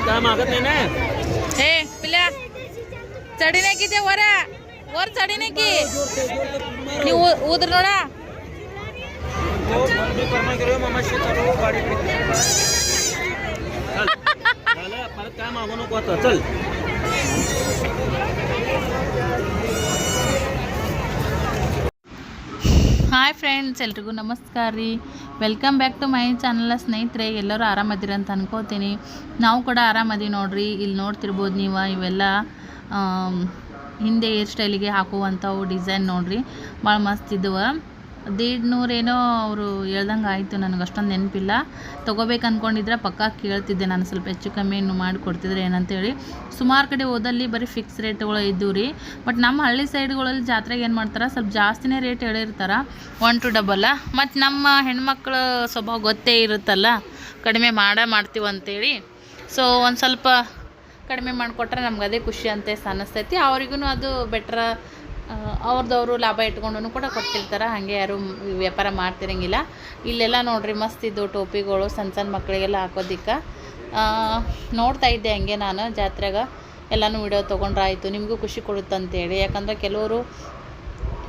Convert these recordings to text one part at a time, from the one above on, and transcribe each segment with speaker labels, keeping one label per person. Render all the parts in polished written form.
Speaker 1: काय मागत नाही ना
Speaker 2: हे पिल्या चढी नाही की ते वर वर चढी नाही की उतर नोडा
Speaker 1: मामाशी गाडी परत काय मागू नको आता चल
Speaker 2: ಹಾಯ್ ಫ್ರೆಂಡ್ಸ್ ಎಲ್ರಿಗೂ ನಮಸ್ಕಾರ ರೀ welcome back to my channel ಸ್ನೇಹಿತರೆ ಎಲ್ಲರೂ ಆರಾಮದಿರಿ ಅಂತ ಅನ್ಕೋತೀನಿ ನಾವು ಕೂಡ ಆರಾಮದಿ ನೋಡ್ರಿ ಇಲ್ಲಿ ನೋಡ್ತಿರ್ಬೋದು ನೀವು ಇವೆಲ್ಲ ಹಿಂದೆ ಹೇರ್ ಸ್ಟೈಲಿಗೆ ಹಾಕುವಂಥವು ಡಿಸೈನ್ ನೋಡ್ರಿ ಭಾಳ ಮಸ್ತ್ ಇದ್ದವು 150 ಏನೋ ಅವರು ಹೇಳ್ದಂಗೆ ಆಯಿತು ನನಗೆ ಅಷ್ಟೊಂದು ನೆನಪಿಲ್ಲ ತೊಗೋಬೇಕು ಅಂದ್ಕೊಂಡಿದ್ರೆ ಪಕ್ಕ ಕೇಳ್ತಿದ್ದೆ ನಾನು ಸ್ವಲ್ಪ ಹೆಚ್ಚು ಕಮ್ಮಿ ಮಾಡಿಕೊಡ್ತಿದ್ರೆ ಏನಂತೇಳಿ ಸುಮಾರು ಕಡೆ ಹೋದಲ್ಲಿ ಬರೀ ಫಿಕ್ಸ್ ರೇಟ್ಗಳು ಇದ್ದವು ರೀ ಬಟ್ ನಮ್ಮ ಹಳ್ಳಿ ಸೈಡ್ಗಳಲ್ಲಿ ಜಾತ್ರೆಗೆ ಏನು ಮಾಡ್ತಾರೆ ಸ್ವಲ್ಪ ಜಾಸ್ತಿನೇ ರೇಟ್ ಹೇಳಿರ್ತಾರೆ 1 to ಡಬಲ್ ಮತ್ತು ನಮ್ಮ ಹೆಣ್ಮಕ್ಳು ಸ್ವಭಾವ ಗೊತ್ತೇ ಇರುತ್ತಲ್ಲ ಕಡಿಮೆ ಮಾಡ್ತೀವಿ ಅಂತೇಳಿ ಸೊ ಒಂದು ಸ್ವಲ್ಪ ಕಡಿಮೆ ಮಾಡಿಕೊಟ್ರೆ ನಮ್ಗೆ ಅದೇ ಖುಷಿ ಅಂತ ಅನ್ನಿಸ್ತೈತಿ ಅವ್ರಿಗೂ ಅದು ಬೆಟ್ರ ಅವ್ರದವರು ಲಾಭ ಇಟ್ಕೊಂಡು ಕೂಡ ಕೊಟ್ಟಿರ್ತಾರೆ ಹಾಗೆ ಯಾರು ವ್ಯಾಪಾರ ಮಾಡ್ತಿರಂಗಿಲ್ಲ ಇಲ್ಲೆಲ್ಲ ನೋಡ್ರಿ ಮಸ್ತ್ ಇದ್ದು ಟೋಪಿಗಳು ಸಣ್ಣ ಮಕ್ಕಳಿಗೆಲ್ಲ ಹಾಕೋದಿಕ್ಕೆ ನೋಡ್ತಾ ಇದ್ದೆ ಹಂಗೆ ನಾನು ಜಾತ್ರೆಗೆ ಎಲ್ಲನೂ ವಿಡಿಯೋ ತೊಗೊಂಡ್ರಾಯ್ತು ನಿಮಗೂ ಖುಷಿ ಕೊಡುತ್ತಂತೇಳಿ ಯಾಕಂದರೆ ಕೆಲವರು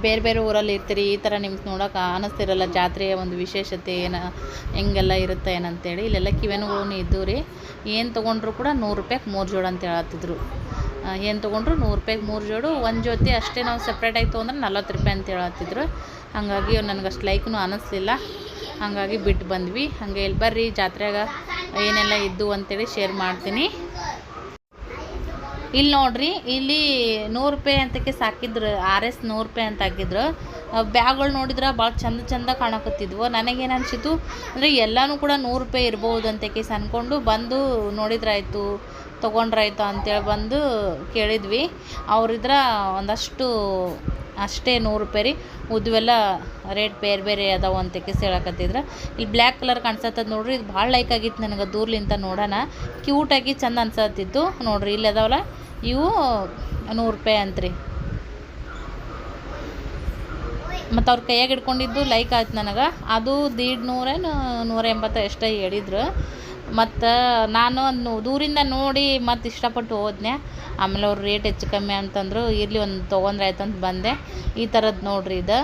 Speaker 2: ಬೇರೆ ಬೇರೆ ಊರಲ್ಲಿ ಇರ್ತೀರಿ ಈ ಥರ ನಿಮ್ಗೆ ನೋಡೋಕೆ ಅನ್ನಿಸ್ತಿರಲ್ಲ ಜಾತ್ರೆಯ ಒಂದು ವಿಶೇಷತೆ ಏನು ಹೆಂಗೆಲ್ಲ ಇರುತ್ತೆ ಏನಂತೇಳಿ ಇಲ್ಲೆಲ್ಲ ಕಿವೆನುಗಳೂ ಇದ್ದವು ರೀ ಏನು ತೊಗೊಂಡ್ರು ಕೂಡ 100 ರೂಪಾಯಿಗೆ 3 ಜೋಡು ಅಂತ ಹೇಳತ್ತಿದ್ರು ಏನು ತೊಗೊಂಡ್ರು 100 ರೂಪಾಯಿಗೆ 3 ಜೋಡು ಒಂದು ಜೊತೆ ಅಷ್ಟೇ ನಾವು ಸಪ್ರೇಟಾಗಿ ತೊಗೊಂಡ್ರೆ 40 ರೂಪಾಯಿ ಅಂತ ಹೇಳತ್ತಿದ್ರು ಹಾಗಾಗಿ ನನಗೆ ಅಷ್ಟು ಲೈಕ್ನೂ ಅನ್ನಿಸ್ಲಿಲ್ಲ ಹಾಗಾಗಿ ಬಿಟ್ಟು ಬಂದ್ವಿ ಹಾಗೆ ಇಲ್ಲಿ ಬರ್ರಿ ಜಾತ್ರೆಗೆ ಏನೆಲ್ಲ ಇದ್ದು ಅಂತೇಳಿ ಶೇರ್ ಮಾಡ್ತೀನಿ ಇಲ್ಲಿ ನೋಡ್ರಿ ಇಲ್ಲಿ 100 ರೂಪಾಯಿ ಅಂತಕ್ಕೆ ಸಾಕಿದ್ರು RS 100 ರೂಪಾಯಿ ಅಂತ ಹಾಕಿದ್ರು ಬ್ಯಾಗ್ಗಳು ನೋಡಿದ್ರೆ ಭಾಳ ಚಂದ ಕಾಣಕತ್ತಿದ್ವು ನನಗೇನು ಅನಿಸಿತು ಅಂದರೆ ಎಲ್ಲನೂ ಕೂಡ 100 ರೂಪಾಯಿ ಇರ್ಬೋದು ಅಂತ ಕೇಸ್ ಅಂದ್ಕೊಂಡು ಬಂದು ನೋಡಿದ್ರಾಯ್ತು ತೊಗೊಂಡ್ರಾಯ್ತು ಅಂತೇಳಿ ಬಂದು ಕೇಳಿದ್ವಿ ಅವ್ರಿದ್ರ ಒಂದಷ್ಟು ಅಷ್ಟೇ 100 ರೂಪಾಯಿ ರೀ ಉದ್ವೆಲ್ಲ ರೇಟ್ ಬೇರೆ ಬೇರೆ ಅದಾವ ಅಂತ ಕೇಸ್ ಹೇಳಕತ್ತಿದ್ರು ಇಲ್ಲಿ ಬ್ಲ್ಯಾಕ್ ಕಲರ್ ಕಾಣಿಸತ್ತದ ನೋಡ್ರಿ ಇದು ಭಾಳ ಲೈಕ್ ಆಗಿತ್ತು ನನಗೆ ದೂರ್ಲಿಂತ ನೋಡೋಣ ಕ್ಯೂಟಾಗಿ ಚಂದ ಅನ್ಸತ್ತಿತ್ತು ನೋಡ್ರಿ ಇಲ್ಲಿ ಅದಾವಲ್ಲ ಇವು 100 ರೂಪಾಯಿ ಅಂತ್ರಿ ಮತ್ತು ಅವ್ರ ಕೈಯಾಗ ಹಿಡ್ಕೊಂಡಿದ್ದು ಲೈಕ್ ಆಯ್ತು ನನಗೆ ಅದು 150 180 ಎಷ್ಟೋ ಹೇಳಿದ್ರು ಮತ್ತು ನಾನು ಒಂದು ದೂರಿಂದ ನೋಡಿ ಮತ್ತು ಇಷ್ಟಪಟ್ಟು ಹೋದ್ನೆ ಆಮೇಲೆ ಅವ್ರು ರೇಟ್ ಹೆಚ್ಚು ಕಮ್ಮಿ ಅಂತಂದರು ಇರಲಿ ಒಂದು ತೊಗೊಂಡ್ರಾಯ್ತು ಅಂತ ಬಂದೆ ಈ ಥರದ್ದು ನೋಡ್ರಿ ಇದು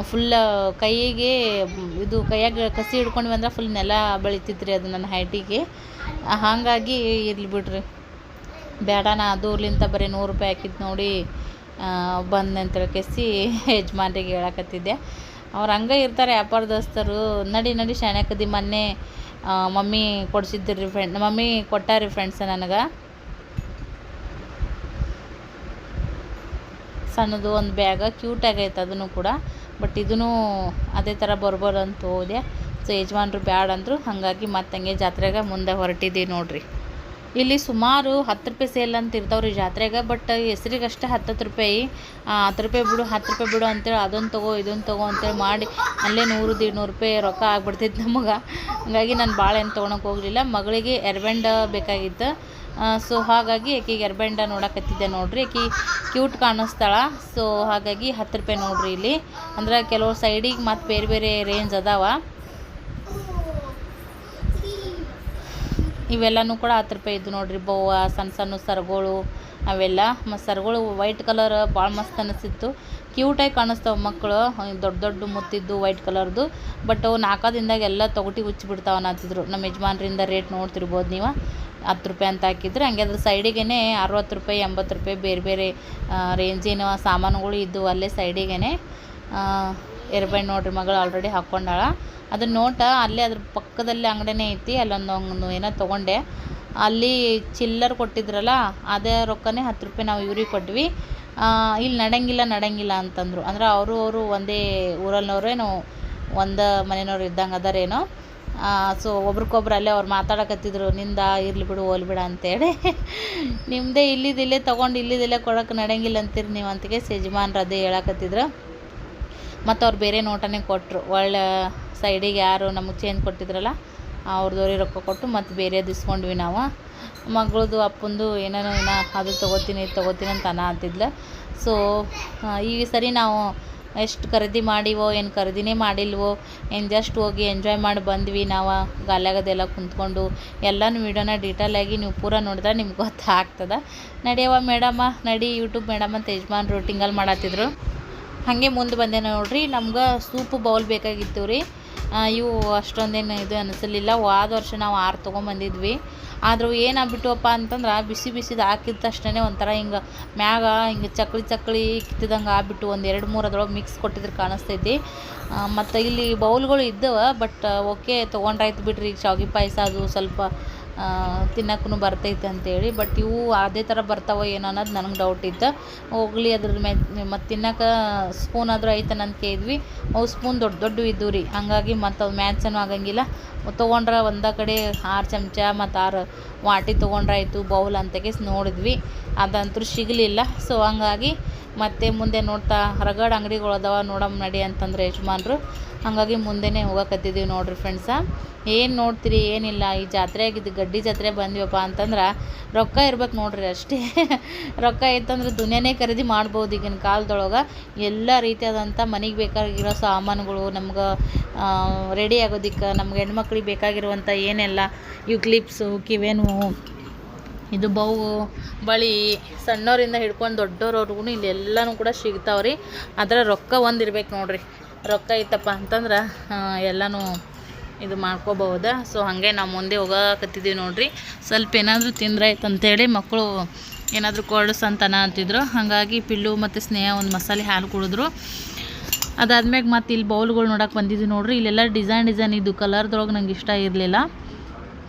Speaker 2: ಫುಲ್ ಕೈಗೆ ಇದು ಕೈಯಾಗ ಕಸಿ ಹಿಡ್ಕೊಂಡು ಬಂದ್ರೆ ಫುಲ್ ನೆಲ ಬೆಳಿತಿತ್ರಿ ಅದು ನನ್ನ ಹೈಟಿಗೆ ಹಾಗಾಗಿ ಇರಲಿ ಬಿಡ್ರಿ ಬೇಡ ನಾ ದೂರ್ಲಿಂತ ಬರೀ 100 ರೂಪಾಯಿ ಹಾಕಿದ್ದು ನೋಡಿ ಬಂದೆ ಅಂತ ಕೆಸಿ ಯಜಮಾನ್ರಿಗೆ ಹೇಳಕತ್ತಿದ್ದೆ ಅವ್ರು ಹಂಗೆ ಇರ್ತಾರೆ ವ್ಯಾಪಾರದಸ್ತರು ನಡಿ ಶಾಣ್ಯಾಕದಿ ಮೊನ್ನೆ ಮಮ್ಮಿ ಕೊಡಿಸಿದ್ರಿ ಮಮ್ಮಿ ಕೊಟ್ಟಾರಿ ಫ್ರೆಂಡ್ಸ್ ನನಗೆ ಸಣ್ಣದು ಒಂದು ಬ್ಯಾಗ ಕ್ಯೂಟಾಗೈತೆ ಅದನ್ನು ಕೂಡ ಬಟ್ ಇದೂ ಅದೇ ಥರ ಬರ್ಬೋದು ಅಂತ ಹೋದೆ ಸೊ ಯಜಮಾನ್ರು ಬ್ಯಾಡ ಅಂದರು ಹಾಗಾಗಿ ಮತ್ತೆ ಹಂಗೆ ಜಾತ್ರೆಗೆ ಮುಂದೆ ಹೊರಟಿದ್ದೀವಿ ನೋಡ್ರಿ ಇಲ್ಲಿ ಸುಮಾರು 10 ರೂಪಾಯಿ ಸೇಲ್ ಅಂತ ಇರ್ತಾವ್ರಿ ಜಾತ್ರೆಗೆ ಬಟ್ ಹೆಸ್ರಿಗಷ್ಟೇ 10 ರೂಪಾಯಿ 10 ರೂಪಾಯಿ ಬಿಡು 10 ರೂಪಾಯಿ ಬಿಡು ಅಂತೇಳಿ ಅದೊಂದು ತೊಗೋ ಇದೊಂದು ತೊಗೋ ಅಂತೇಳಿ ಮಾಡಿ ಅಲ್ಲೇ 100-150 ರೂಪಾಯಿ ರೊಕ್ಕ ಆಗ್ಬಿಡ್ತಿತ್ತು ನಮಗೆ ಹಾಗಾಗಿ ನಾನು ಭಾಳ ಏನು ತೊಗೊಳಕ್ಕೆ ಹೋಗಲಿಲ್ಲ ಮಗಳಿಗೆ ಎರ್ಬೆಂಡ ಬೇಕಾಗಿತ್ತು ಸೊ ಹಾಗಾಗಿ ಆಕೆಗೆ ಎರ್ಬೆಂಡ ನೋಡಕತ್ತಿದ್ದೆ ನೋಡ್ರಿ ಆಕೆ ಕ್ಯೂಟ್ ಕಾಣಿಸ್ತಾಳ ಸೊ ಹಾಗಾಗಿ 10 ರೂಪಾಯಿ ನೋಡ್ರಿ ಇಲ್ಲಿ ಅಂದ್ರೆ ಕೆಲವು ಸೈಡಿಗೆ ಮತ್ತು ಬೇರೆ ಬೇರೆ ರೇಂಜ್ ಅದಾವ ಇವೆಲ್ಲನೂ ಕೂಡ 10 ರೂಪಾಯಿ ಇದ್ದು ನೋಡ್ರಿ ಬವ್ವ ಸಣ್ಣ ಸರಗಳು ಅವೆಲ್ಲ ಮತ್ತು ಸರಗಳು ವೈಟ್ ಕಲರ್ ಭಾಳ ಮಸ್ತ್ ಅನ್ನಿಸಿತ್ತು ಕ್ಯೂಟಾಗಿ ಕಾಣಿಸ್ತಾವೆ ಮಕ್ಕಳು ದೊಡ್ಡ ಮುತ್ತಿದ್ದು ವೈಟ್ ಕಲರ್ದು ಬಟ್ ಅವು 4 ದಿನದಾಗ ಎಲ್ಲ ತೊಗೊಟಿ ಹುಚ್ಚಿಬಿಡ್ತಾವೆ ಅನ್ನತ್ತಿದ್ರು ನಮ್ಮ ಯಜಮಾನ್ರಿಂದ ರೇಟ್ ನೋಡ್ತಿರ್ಬೋದು ನೀವು 10 ರೂಪಾಯಿ ಅಂತ ಹಾಕಿದ್ರು ಹಂಗೆ ಅದ್ರ ಸೈಡಿಗೆ 60 ರೂಪಾಯಿ 80 ರೂಪಾಯಿ ಬೇರೆ ಬೇರೆ ರೇಂಜಿನ ಸಾಮಾನುಗಳು ಇದ್ದು ಅಲ್ಲೇ ಸೈಡಿಗೆ ಎರ್ಬೆಂಡ್ ನೋಡ್ರಿ ಮಗಳು ಆಲ್ರೆಡಿ ಹಾಕ್ಕೊಂಡಾಳ ಅದನ್ನ ನೋಟ ಅಲ್ಲೇ ಅದ್ರ ಪಕ್ಕದಲ್ಲಿ ಅಂಗಡಿನೇ ಐತಿ ಅಲ್ಲೊಂದು ಏನೋ ತೊಗೊಂಡೆ ಅಲ್ಲಿ ಚಿಲ್ಲರ್ ಕೊಟ್ಟಿದ್ರಲ್ಲ ಅದೇ ರೊಕ್ಕನೇ 10 ರೂಪಾಯಿ ನಾವು ಇವ್ರಿಗೆ ಕೊಟ್ವಿ ಇಲ್ಲಿ ನಡಂಗಿಲ್ಲ ಅಂತಂದರು ಅಂದ್ರೆ ಅವರು ಒಂದೇ ಊರಲ್ಲವ್ರೇನೋ ಒಂದು ಮನೆಯವ್ರು ಇದ್ದಂಗೆ ಅದಾರೇನೋ ಸೊ ಒಬ್ರಿಗೊಬ್ರು ಅಲ್ಲೇ ಅವ್ರು ಮಾತಾಡಕತ್ತಿದ್ರು ನಿಂದ ಇರಲಿ ಬಿಡು ಹೋಲ್ಬಿಡ ಅಂತೇಳಿ ನಿಮ್ಮದೇ ಇಲ್ಲಿದ್ದಿಲ್ಲೇ ತೊಗೊಂಡು ಇಲ್ಲಿದ್ದಿಲ್ಲೇ ಕೊಡೋಕೆ ನಡಂಗಿಲ್ಲ ಅಂತೀರಿ ನೀವು ಅಂತಿಗೆ ಯಜಮಾನ್ರು ಅದೇ ಹೇಳಕತ್ತಿದ್ರು ಮತ್ತು ಅವ್ರು ಬೇರೆ ನೋಟನೇ ಕೊಟ್ಟರು ಒಳ್ಳೆ ಸೈಡಿಗೆ ಯಾರು ನಮಗೆ ಚೇಂಜ್ ಕೊಟ್ಟಿದ್ರಲ್ಲ ಅವ್ರದವ್ರಿಗೆ ರೊಕ್ಕ ಕೊಟ್ಟು ಮತ್ತು ಬೇರೆದು ಇಸ್ಕೊಂಡ್ವಿ ನಾವು ಮಗಳದು ಅಪ್ಪಂದು ಏನೇನೋ ಅದು ತೊಗೋತೀನಿ ಇದು ತೊಗೋತೀನಿ ಅಂತ ಅಂತಿದ್ಲು ಸೊ ಈ ಸರಿ ನಾವು ಎಷ್ಟು ಖರೀದಿ ಮಾಡಿವೋ ಏನು ಖರೀದಿನೇ ಮಾಡಿಲ್ವೋ ಏನು ಜಸ್ಟ್ ಹೋಗಿ ಎಂಜಾಯ್ ಮಾಡಿ ಬಂದ್ವಿ ನಾವು ಗಾಲ್ಯಾಗದೆಲ್ಲ ಕುಂತ್ಕೊಂಡು ಎಲ್ಲನೂ ವೀಡಿಯೋನ ಡೀಟೇಲಾಗಿ ನೀವು ಪೂರ ನೋಡಿದ್ರೆ ನಿಮ್ಗೆ ಗೊತ್ತಾಗ್ತದೆ. ನಡಿಯವ್ವ ಮೇಡಮ್ಮ ನಡಿ ಯೂಟ್ಯೂಬ್ ಮೇಡಮ್ ಅಂತ ಯಜಮಾನ್ರು ಟಿಂಗಲ್ ಮಾಡತ್ತಿದ್ರು. ಹಾಗೆ ಮುಂದೆ ಬಂದೆ ನೋಡ್ರಿ. ನಮ್ಗೆ ಸೂಪು ಬೌಲ್ ಬೇಕಾಗಿತ್ತು ರೀ. ಇವು ಅಷ್ಟೊಂದೇನು ಇದು ಅನಿಸಲಿಲ್ಲ. ಹೋದ ವರ್ಷ ನಾವು 6 ತೊಗೊಂಬಂದಿದ್ವಿ. ಆದರೂ ಏನಾಗ್ಬಿಟ್ಟವಪ್ಪ ಅಂತಂದ್ರೆ ಬಿಸಿ ಬಿಸಿದು ಹಾಕಿದ ತಕ್ಷಣ ಒಂಥರ ಹಿಂಗೆ ಮ್ಯಾಗ ಹಿಂಗೆ ಚಕ್ಳಿ ಕಿತ್ತಿದಂಗೆ ಆಗ್ಬಿಟ್ಟು ಒಂದು 2-3 ಅದ್ರೊಳಗೆ ಮಿಕ್ಸ್ ಕೊಟ್ಟಿದ್ರೆ ಕಾಣಿಸ್ತೈತಿ. ಮತ್ತು ಇಲ್ಲಿ ಬೌಲ್ಗಳು ಇದ್ದವ, ಬಟ್ ಓಕೆ ತೊಗೊಂಡ್ರಾಯ್ತು ಬಿಡ್ರಿ. ಈಗ ಶಾವಿಗೆ ಪಾಯಸ ಅದು ಸ್ವಲ್ಪ ತಿನ್ನಕ್ಕೂ ಬರ್ತೈತೆ ಅಂತೇಳಿ. ಬಟ್ ಇವು ಅದೇ ಥರ ಬರ್ತಾವೋ ಏನೋ ಅನ್ನೋದು ನನಗೆ ಡೌಟ್ ಇತ್ತು. ಹೋಗ್ಲಿ ಅದ್ರ ಮತ್ತು ತಿನ್ನಕ್ಕೆ ಸ್ಪೂನ್ ಆದರೂ ಐತನ ಅಂತ ಕೇಳಿದ್ವಿ. ಅವು ಸ್ಪೂನ್ ದೊಡ್ಡ ಇದ್ದವು ರೀ. ಹಂಗಾಗಿ ಮತ್ತು ಅವು ಮ್ಯಾಚನೂ ಆಗಂಗಿಲ್ಲ. ತೊಗೊಂಡ್ರೆ ಒಂದೇ ಕಡೆ 6 ಚಮಚ ಮತ್ತು 6 ವಾಟಿ ತೊಗೊಂಡ್ರಾಯ್ತು ಬೌಲ್ ಅಂತಕ್ಕೆ ನೋಡಿದ್ವಿ. ಅದಂತೂ ಸಿಗಲಿಲ್ಲ. ಸೊ ಹಂಗಾಗಿ ಮತ್ತೆ ಮುಂದೆ ನೋಡ್ತಾ ಹೊರಗಡೆ ಅಂಗಡಿಗಳದಾವ ನೋಡಮ್ಮ ನಡಿ ಅಂತಂದ್ರೆ ಯಜಮಾನ್ರು. ಹಾಗಾಗಿ ಮುಂದೆನೇ ಹೋಗಕತ್ತಿದ್ದೀವಿ ನೋಡ್ರಿ ಫ್ರೆಂಡ್ಸ. ಏನು ನೋಡ್ತೀರಿ ಏನಿಲ್ಲ. ಈ ಜಾತ್ರೆಯಾಗಿದ್ದು ಗಡ್ಡಿ ಜಾತ್ರೆ ಬಂದ್ವಪ್ಪ ಅಂತಂದ್ರೆ ರೊಕ್ಕ ಇರ್ಬೇಕು ನೋಡ್ರಿ ಅಷ್ಟೇ. ರೊಕ್ಕ ಇತ್ತಂದ್ರೆ ದುನಿಯಾನೇ ಖರೀದಿ ಮಾಡ್ಬೋದು ಈಗಿನ ಕಾಲದೊಳಗೆ. ಎಲ್ಲ ರೀತಿಯಾದಂಥ ಮನೆಗೆ ಬೇಕಾಗಿರೋ ಸಾಮಾನುಗಳು, ನಮ್ಗೆ ರೆಡಿ ಆಗೋದಕ್ಕೆ, ನಮ್ಗೆ ಹೆಣ್ಮಕ್ಳಿಗೆ ಬೇಕಾಗಿರುವಂಥ ಏನೆಲ್ಲ ಇವು ಕ್ಲಿಪ್ಸು, ಕಿವೇನು, ಇದು ಬಳಿ ಸಣ್ಣವರಿಂದ ಹಿಡ್ಕೊಂಡು ದೊಡ್ಡವ್ರವ್ರಿಗೂ ಇಲ್ಲೆಲ್ಲನೂ ಕೂಡ ಸಿಗ್ತಾವ್ರಿ. ಅದರ ರೊಕ್ಕ ಒಂದಿರ್ಬೇಕು ನೋಡ್ರಿ. ರೊಕ್ಕ ಇತ್ತಪ್ಪ ಅಂತಂದ್ರೆ ಎಲ್ಲನೂ ಇದು ಮಾಡ್ಕೋಬಹುದ. ಸೊ ಹಾಗೆ ನಾವು ಮುಂದೆ ಹೋಗಕತ್ತಿದ್ದೀವಿ ನೋಡ್ರಿ. ಸ್ವಲ್ಪ ಏನಾದರೂ ತಿಂದ್ರಾಯ್ತು ಅಂತೇಳಿ ಮಕ್ಕಳು ಏನಾದರೂ ಕೊಡ್ಸ್ ಅಂತನ ಅಂತಿದ್ರು. ಹಾಗಾಗಿ ಪಿಲ್ಲು ಮತ್ತು ಸ್ನೇಹ ಒಂದು ಮಸಾಲೆ ಹಾಲು ಕುಡಿದ್ರು. ಅದಾದ್ಮೇಲೆ ಮತ್ತು ಇಲ್ಲಿ ಬೌಲ್ಗಳು ನೋಡೋಕೆ ಬಂದಿದ್ವಿ ನೋಡ್ರಿ. ಇಲ್ಲೆಲ್ಲ ಡಿಸೈನ್ ಇದು ಕಲರ್ದೊಳಗೆ ನಂಗೆ ಇಷ್ಟ ಇರಲಿಲ್ಲ.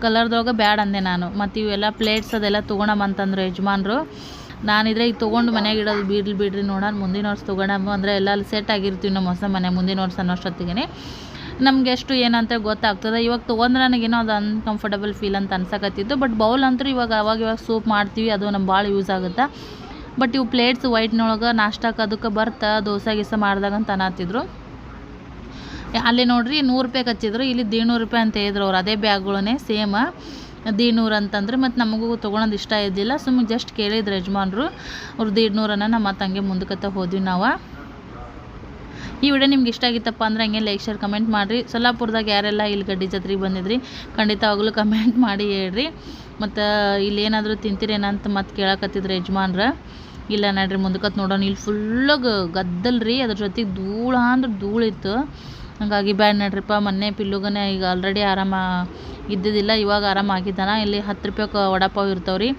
Speaker 2: ಕಲರ್ದೊಳಗೆ ಬ್ಯಾಡ್ ಅಂದೆ ನಾನು. ಮತ್ತು ಇವೆಲ್ಲ ಪ್ಲೇಟ್ಸ್ ಅದೆಲ್ಲ ತೊಗೊಳಮ್ಮಂತಂದ್ರು ಯಜಮಾನ್ರು. ನಾನಿದ್ರೆ ಈಗ ತೊಗೊಂಡು ಮನೆಯಾಗ ಇಡೋದು ಬಿಡ್ರಿ ನೋಡೋಣ ಮುಂದಿನ ವರ್ಷ ತೊಗೊಳಮ್ಮ ಅಂದರೆ ಎಲ್ಲ ಸೆಟ್ ಆಗಿರ್ತೀವಿ ನಮ್ಮ ಹೊಸ ಮನೆ ಮುಂದಿನ ವರ್ಷ ಅನ್ನೋಷ್ಟೊತ್ತಿಗೆ ನಮ್ಗೆ ಎಷ್ಟು ಏನಂತ ಗೊತ್ತಾಗ್ತದೆ. ಇವಾಗ ತೊಗೊಂಡ್ರೆ ನನಗೇನೋ ಅದು ಅನ್ಕಂಫರ್ಟಬಲ್ ಫೀಲ್ ಅಂತ ಅನ್ಸಕತ್ತಿತ್ತು. ಬಟ್ ಬೌಲ್ ಅಂತೂ ಇವಾಗ ಸೂಪ್ ಮಾಡ್ತೀವಿ, ಅದು ನಮ್ಗೆ ಭಾಳ ಯೂಸ್ ಆಗುತ್ತೆ. ಬಟ್ ಇವು ಪ್ಲೇಟ್ಸ್ ವೈಟ್ನೊಳಗೆ ನಾಷ್ಟಕ್ಕೆ ಅದಕ್ಕೆ ಬರ್ತಾ ದೋಸೆ ಗೀಸೆ ಮಾಡಿದಾಗ ಅಂತ ಅನ್ನತ್ತಿದ್ರು. ಅಲ್ಲಿ ನೋಡ್ರಿ 100 ರೂಪಾಯಿ ಹಚ್ಚಿದ್ರು. ಇಲ್ಲಿ 150 ರೂಪಾಯಿ ಅಂತ ಹೇಳಿದ್ರು ಅವ್ರು. ಅದೇ ಬ್ಯಾಗ್ಗಳೇ ಸೇಮ್ 150 ಅಂತಂದ್ರೆ. ಮತ್ತು ನಮಗೂ ತೊಗೊಳೋದು ಇಷ್ಟ ಇದ್ದಿಲ್ಲ. ಸುಮ್ಮನೆ ಜಸ್ಟ್ ಕೇಳಿದ್ರು ಯಜಮಾನ್ರು. ಅವ್ರು 150 ನಮ್ಮ ಮತ್ತು ಹಂಗೆ ಮುಂದಕ್ಕೆ ಹೋದ್ವಿ ನಾವು. ಈ ವಿಡಿಯೋ ನಿಮ್ಗೆ ಇಷ್ಟ ಆಗಿತ್ತಪ್ಪ ಅಂದ್ರೆ ಹಂಗೆ ಲೈಕ್ ಶೇರ್ ಕಮೆಂಟ್ ಮಾಡಿರಿ. ಸೊಲ್ಲಾಪುರದಾಗ ಯಾರೆಲ್ಲ ಇಲ್ಲಿ ಗಡ್ಡಿ ಜಾತ್ರೆಗೆ ಬಂದಿದ್ರಿ ಖಂಡಿತವಾಗ್ಲೂ ಕಮೆಂಟ್ ಮಾಡಿ ಹೇಳ್ರಿ. ಮತ್ತು ಇಲ್ಲಿ ಏನಾದರೂ ತಿಂತೀರೇನಂತ ಮತ್ತೆ ಕೇಳಕತ್ತಿದ್ರು ಯಜಮಾನ್ರ. ಇಲ್ಲ ನಡ್ರಿ ಮುಂದಕ್ಕೆ ನೋಡೋಣ. ಇಲ್ಲಿ ಫುಲ್ಲಾಗ ಗದ್ದಲ್ರಿ, ಅದ್ರ ಜೊತೆಗೆ ಧೂಳಿತ್ತು. ಹಾಗಾಗಿ ಬ್ಯಾಡ್ ನಡ್ರಿಪ್ಪ. ಮೊನ್ನೆ ಪಿಲ್ಲುಗನೇ ಈಗ ಆಲ್ರೆಡಿ ಆರಾಮ ಇದ್ದಿದ್ದಿಲ್ಲ, ಇವಾಗ ಆರಾಮಾಗಿದ್ದಾನ. ಇಲ್ಲಿ 10 ರೂಪಾಯಿಗೆ ವಡಾಪಾವ್ ಇರ್ತಾವ್ರಿ.